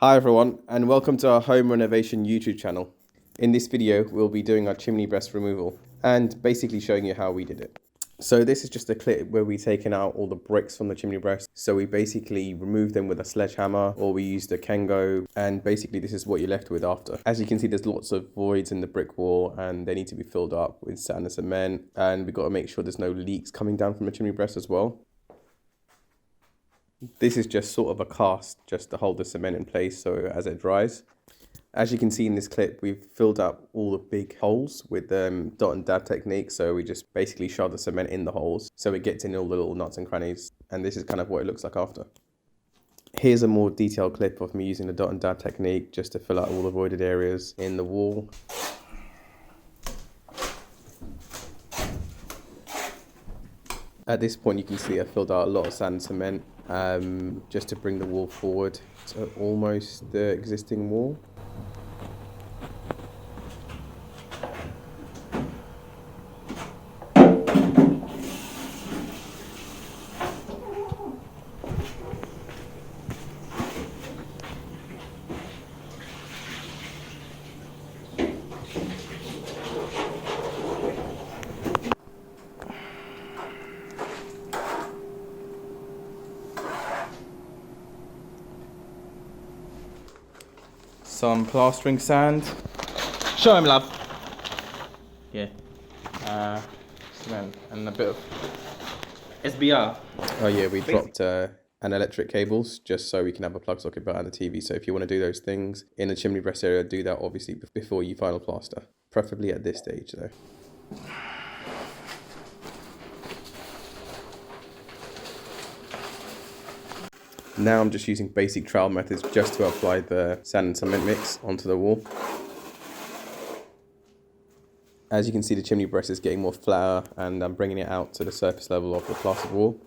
Hi everyone, and welcome to our home renovation YouTube channel. In this video, we'll be doing our chimney breast removal and basically showing you how we did it. So this is just a clip where we've taken out all the bricks from the chimney breast. So we basically removed them with a sledgehammer, or we used a Kengo, and basically this is what you're left with after. As you can see, there's lots of voids in the brick wall and they need to be filled up with sand and cement, and we've got to make sure there's no leaks coming down from the chimney breast as well. This is just sort of a cast just to hold the cement in place so as it dries. As you can see in this clip, we've filled up all the big holes with the dot and dab technique. So we just basically shove the cement in the holes so it gets in all the little nuts and crannies. And this is kind of what it looks like after. Here's a more detailed clip of me using the dot and dab technique just to fill out all the voided areas in the wall. At this point you can see I filled out a lot of sand and cement just to bring the wall forward to almost the existing wall. Some plastering sand. Show him, love. Yeah. Cement and a bit of SBR. Oh yeah, we dropped an electric cables just so we can have a plug socket behind the TV. So if you want to do those things in the chimney breast area, do that obviously before you final plaster. Preferably at this stage though. Now I'm just using basic trowel methods just to apply the sand and cement mix onto the wall. As you can see, the chimney breast is getting more flatter and I'm bringing it out to the surface level of the plastered wall.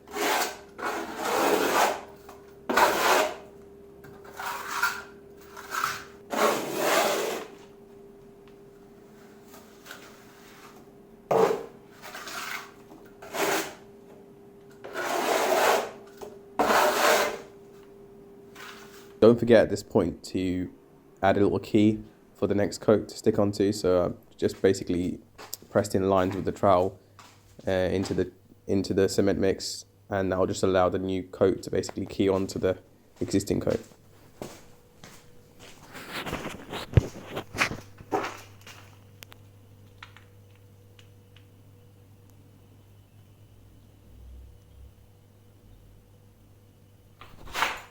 Don't forget at this point to add a little key for the next coat to stick onto. So I've just basically pressed in lines with the trowel into the cement mix, and I'll just allow the new coat to basically key onto the existing coat.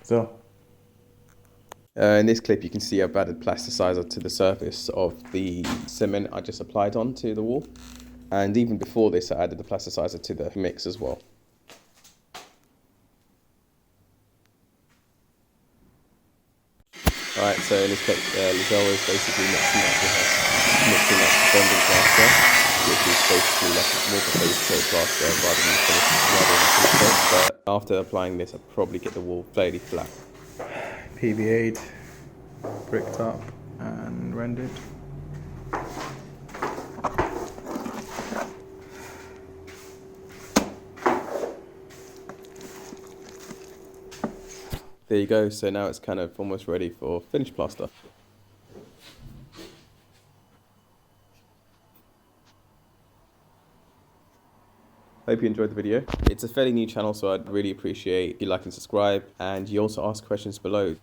So. In this clip you can see I've added plasticizer to the surface of the cement I just applied onto the wall, and even before this I added the plasticizer to the mix as well. Alright, so in this clip Lizelle is basically mixing up bonding plaster, which is basically like more of a base coat plaster rather than finish coat. But after applying this I'll probably get the wall fairly flat. PVA'd, bricked up and rendered. There you go, so now it's kind of almost ready for finished plaster. Hope you enjoyed the video. It's a fairly new channel, so I'd really appreciate if you like and subscribe, and you also ask questions below.